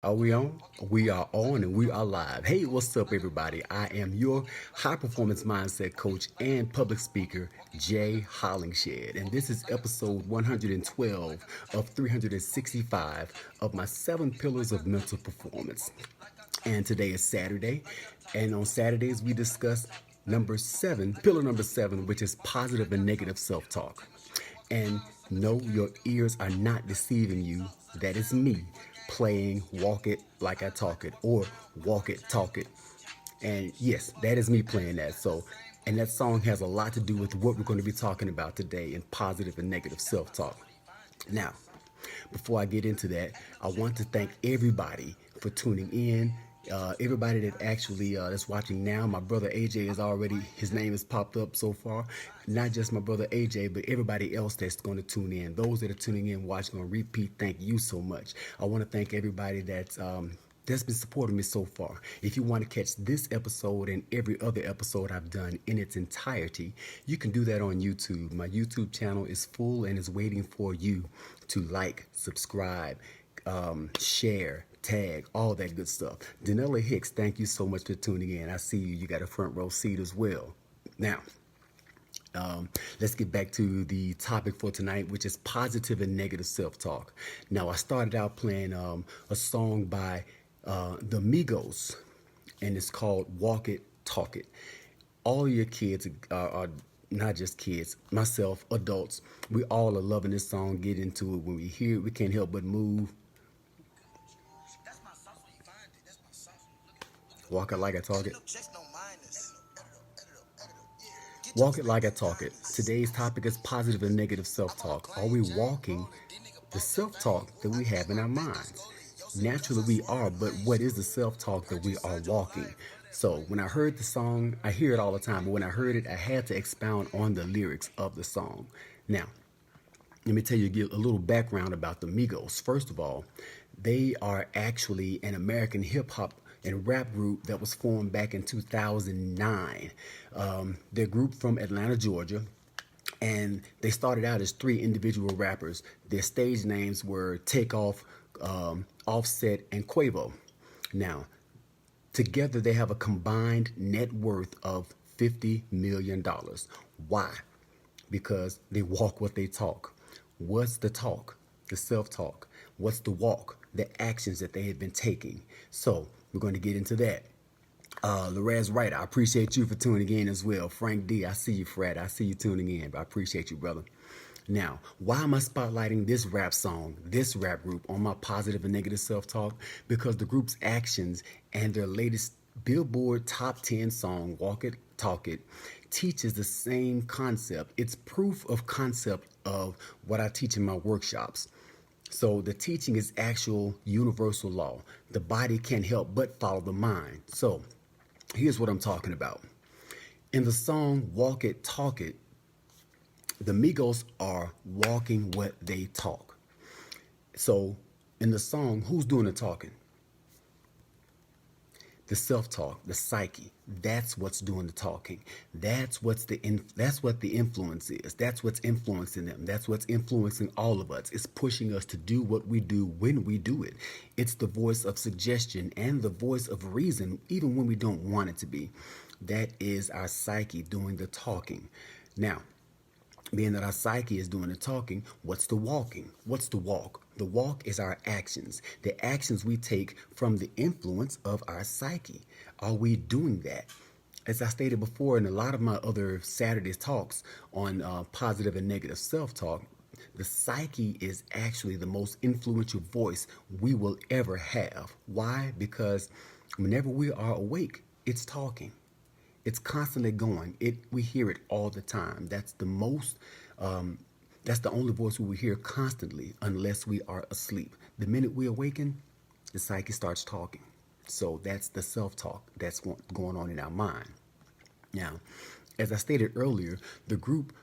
Are we on? We are on and we are live. Hey, what's up, everybody? I am your high performance mindset coach and public speaker, Jay Hollingshed. And this is episode 112 of 365 of my 7 pillars of mental performance. And today is Saturday. And on Saturdays, we discuss pillar number seven, which is positive and negative self talk. And no, your ears are not deceiving you. That is me playing Walk It Like I Talk It or Walk It, Talk It. And yes, that is me playing that. And that song has a lot to do with what we're going to be talking about today in positive and negative self talk. Now, before I get into that, I want to thank everybody for tuning in. Everybody that actually that's watching now, my brother AJ is already, his name has popped up so far. Not just my brother AJ, but everybody else that's going to tune in. Those that are tuning in, watching on repeat, thank you so much. I want to thank everybody that's been supporting me so far. If you want to catch this episode and every other episode I've done in its entirety, you can do that on YouTube. My YouTube channel is full and is waiting for you to like, subscribe, share, tag, all that good stuff. Danella Hicks, thank you so much for tuning in. I see you. You got a front row seat as well. Now, let's get back to the topic for tonight, which is positive and negative self-talk. Now, I started out playing a song by the Migos, and it's called Walk It, Talk It. All your kids are not just kids, myself, adults, we all are loving this song, get into it. When we hear it, we can't help but move. Walk it like I talk it. Walk it like I talk it. Today's topic is positive and negative self-talk. Are we walking the self-talk that we have in our minds? Naturally we are, but what is the self-talk that we are walking? So when I heard the song, I hear it all the time, but when I heard it, I had to expound on the lyrics of the song. Now, let me tell you a little background about the Migos. First of all, they are actually an American hip hop and rap group that was formed back in 2009. They're a group from Atlanta, Georgia, and they started out as 3 individual rappers. Their stage names were Takeoff, Offset, and Quavo. Now, together they have a combined net worth of $50 million. Why? Because they walk what they talk. What's the talk? The self-talk. What's the walk? The actions that they have been taking. So we're going to get into that. Larez Wright, I appreciate you for tuning in as well. Frank D, I see you, Fred. I see you tuning in. I appreciate you, brother. Now, why am I spotlighting this rap song, this rap group on my positive and negative self-talk? Because the group's actions and their latest Billboard Top 10 song, Walk It, Talk It, teaches the same concept. It's proof of concept of what I teach in my workshops. So the teaching is actual universal law. The body can't help but follow the mind. So here's what I'm talking about. In the song Walk It, Talk It, the Migos are walking what they talk. So in the song, who's doing the talking? The self-talk, the psyche. That's what's doing the talking. That's what the influence is. That's what's influencing them. That's what's influencing all of us. It's pushing us to do what we do when we do it. It's the voice of suggestion and the voice of reason, even when we don't want it to be. That is our psyche doing the talking. Now, being that our psyche is doing the talking, what's the walking? What's the walk? The walk is our actions, the actions we take from the influence of our psyche. Are we doing that? As I stated before in a lot of my other Saturdays talks on positive and negative self-talk, the psyche is actually the most influential voice we will ever have. Why? Because whenever we are awake, it's talking. It's constantly going. We hear it all the time. That's the only voice we will hear constantly unless we are asleep. The minute we awaken, the psyche starts talking. So that's the self-talk that's going on in our mind. Now, as I stated earlier, the group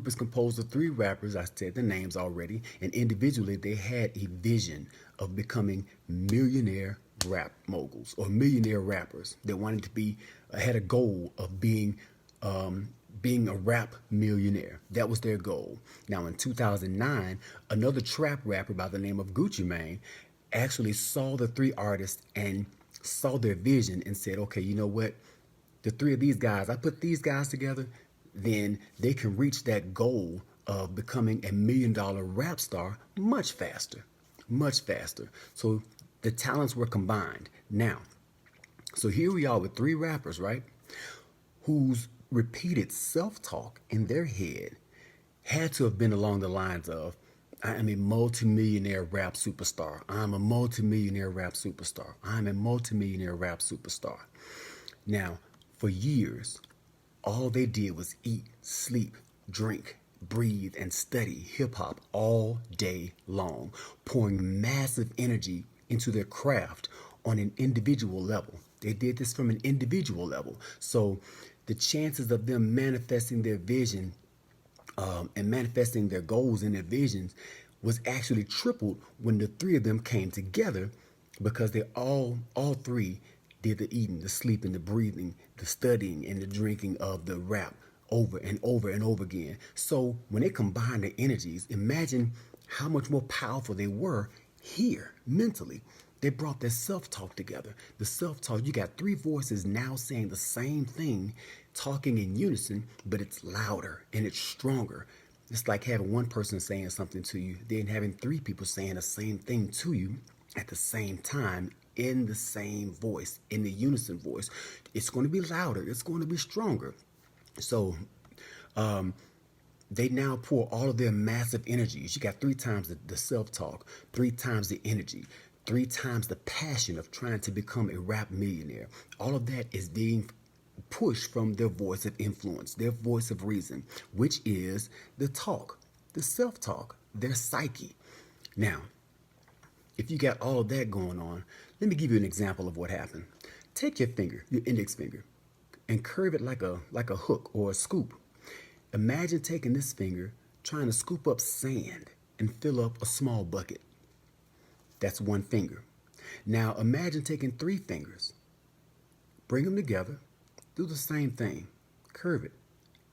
is composed of 3 rappers. I said the names already, and individually they had a vision of becoming millionaire rap moguls or millionaire rappers. They wanted to had a goal of being being a rap millionaire. That was their goal. Now, in 2009, another trap rapper by the name of Gucci Mane actually saw the three artists and saw their vision and said, okay, you know what? The three of these guys, I put these guys together, then they can reach that goal of becoming a $1 million rap star much faster, much faster. So the talents were combined. Now, so here we are with three rappers, right? Whose repeated self-talk in their head had to have been along the lines of, I am a multimillionaire rap superstar. I'm a multimillionaire rap superstar. I'm a multimillionaire rap superstar. Now, for years, all they did was eat, sleep, drink, breathe, and study hip hop all day long, pouring massive energy into their craft on an individual level. They did this from an individual level. So the chances of them manifesting their vision and manifesting their goals and their visions was actually tripled when the three of them came together, because they all three did the eating, the sleeping, the breathing, the studying, and the drinking of the rap over and over and over again. So when they combined their energies, imagine how much more powerful they were here mentally. They brought their self-talk together. The self-talk, you got three voices now saying the same thing, talking in unison, but it's louder and it's stronger. It's like having one person saying something to you, then having three people saying the same thing to you at the same time, in the same voice, in the unison voice. It's going to be louder. It's going to be stronger. So they now pour all of their massive energies. You got three times the self-talk, three times the energy, three times the passion of trying to become a rap millionaire. All of that is being pushed from their voice of influence, their voice of reason, which is the talk, the self-talk, their psyche. Now, if you got all of that going on, let me give you an example of what happened. Take your finger, your index finger, and curve it like a hook or a scoop. Imagine taking this finger, trying to scoop up sand and fill up a small bucket. That's one finger. Now imagine taking three fingers, bring them together, do the same thing, curve it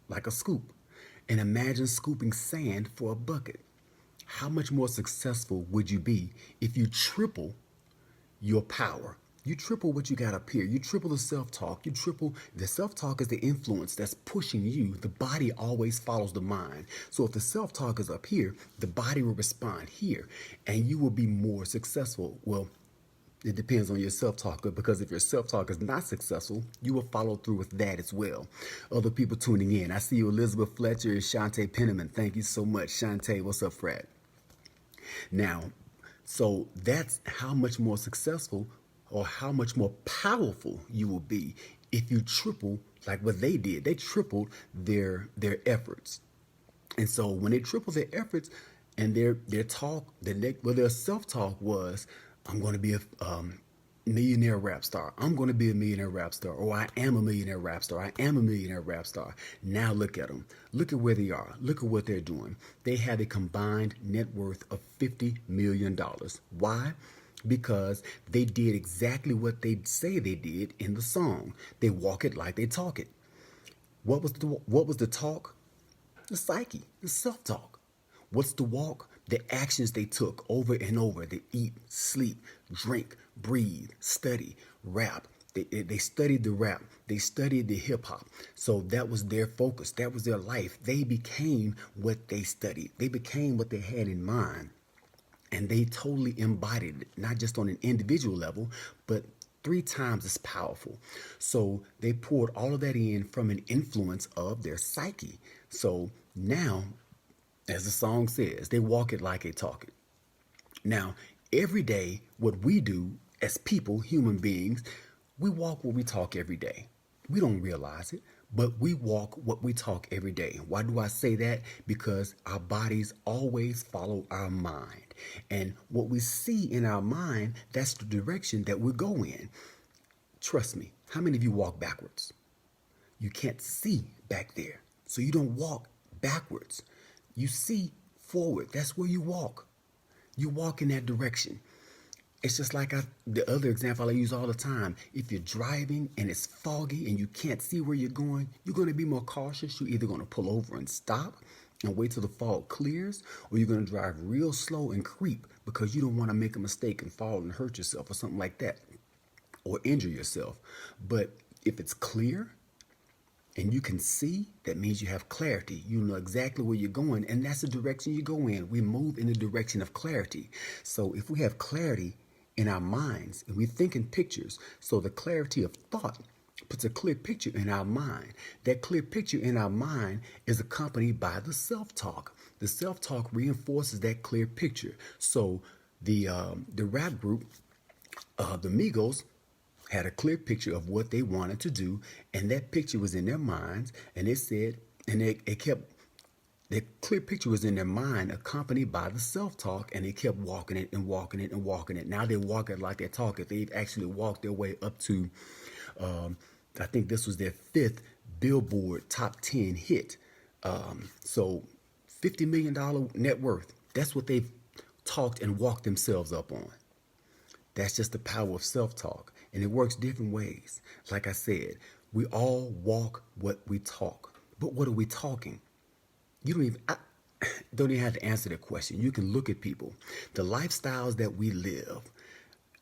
like a scoop, and imagine scooping sand for a bucket. How much more successful would you be if you triple your power? You triple what you got up here. You triple the self-talk. You triple the self-talk is the influence that's pushing you. The body always follows the mind. So if the self-talk is up here, the body will respond here, and you will be more successful. Well, it depends on your self-talk, because if your self-talk is not successful, you will follow through with that as well. Other people tuning in. I see you, Elizabeth Fletcher and Shantae Penniman. Thank you so much. Shantae, what's up, Fred? Now, so that's how much more successful or how much more powerful you will be if you triple like what they did. They tripled their efforts. And so when they tripled their efforts and their talk, their self-talk was, I'm going to be a millionaire rap star. I'm going to be a millionaire rap star. Or I am a millionaire rap star. I am a millionaire rap star. Now look at them. Look at where they are. Look at what they're doing. They have a combined net worth of $50 million. Why? Because they did exactly what they say they did in the song. They walk it like they talk it. What was the talk? The psyche, the self-talk. What's the walk? The actions they took over and over. They eat, sleep, drink, breathe, study, rap. They studied the rap. They studied the hip hop. So that was their focus. That was their life. They became what they studied. They became what they had in mind. And they totally embodied it, not just on an individual level, but three times as powerful. So they poured all of that in from an influence of their psyche. So now, as the song says, they walk it like they talk it. Now, every day, what we do as people, human beings, we walk what we talk every day. We don't realize it, but we walk what we talk every day. Why do I say that? Because our bodies always follow our mind. And what we see in our mind, that's the direction that we go in. Trust me, how many of you walk backwards? You can't see back there, so you don't walk backwards. You see forward. That's where you walk. You walk in that direction. It's just like the other example I use all the time. If you're driving and it's foggy and you can't see where you're going to be more cautious. You're either going to pull over and stop and wait till the fog clears, or you're going to drive real slow and creep because you don't want to make a mistake and fall and hurt yourself or something like that, or injure yourself. But if it's clear and you can see, that means you have clarity. You know exactly where you're going, and that's the direction you go in. We move in the direction of clarity. So if we have clarity in our minds and we think in pictures, so the clarity of thought puts a clear picture in our mind. That clear picture in our mind is accompanied by the self-talk. The self-talk reinforces that clear picture. So the rap group, the Migos, had a clear picture of what they wanted to do, and that picture was in their minds, and they said, and it kept, the clear picture was in their mind, accompanied by the self-talk, and they kept walking it and walking it and walking it. Now they walk it like they talk it. They've actually walked their way up to, I think this was their 5th Billboard Top 10 hit. So $50 million net worth. That's what they've talked and walked themselves up on. That's just the power of self-talk. And it works different ways. Like I said, we all walk what we talk. But what are we talking? You don't even have to answer that question. You can look at people. The lifestyles that we live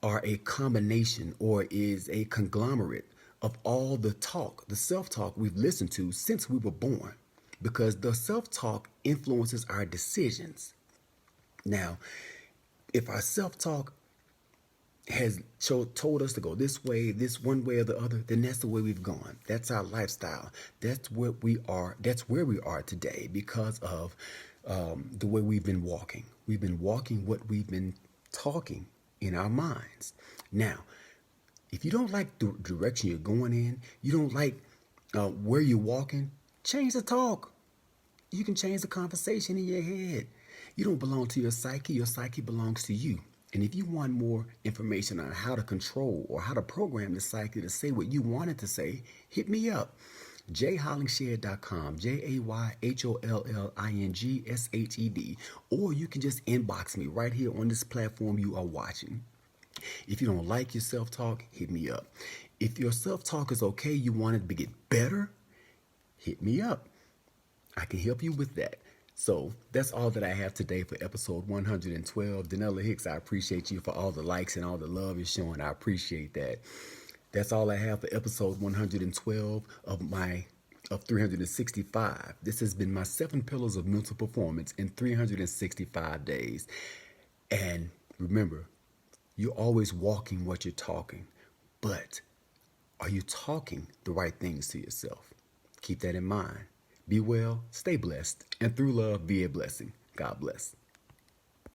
are a combination, or is a conglomerate of all the talk, the self-talk we've listened to since we were born. Because the self-talk influences our decisions. Now, if our self-talk has told us to go this way, this one way or the other, then that's the way we've gone. That's our lifestyle. That's what we are. That's where we are today because of the way we've been walking. We've been walking what we've been talking in our minds. Now, if you don't like the direction you're going in, you don't like where you're walking, change the talk. You can change the conversation in your head. You don't belong to your psyche belongs to you. And if you want more information on how to control or how to program the psyche to say what you want it to say, hit me up. jayhollingshed.com, JAYHOLLINGSHED. Or you can just inbox me right here on this platform you are watching. If you don't like your self-talk, hit me up. If your self-talk is okay, you want it to get better, hit me up. I can help you with that. So that's all that I have today for episode 112. Danella Hicks, I appreciate you for all the likes and all the love you're showing. I appreciate that. That's all I have for episode 112 of 365. This has been my 7 pillars of mental performance in 365 days. And remember, you're always walking what you're talking. But are you talking the right things to yourself? Keep that in mind. Be well, stay blessed, and through love, be a blessing. God bless.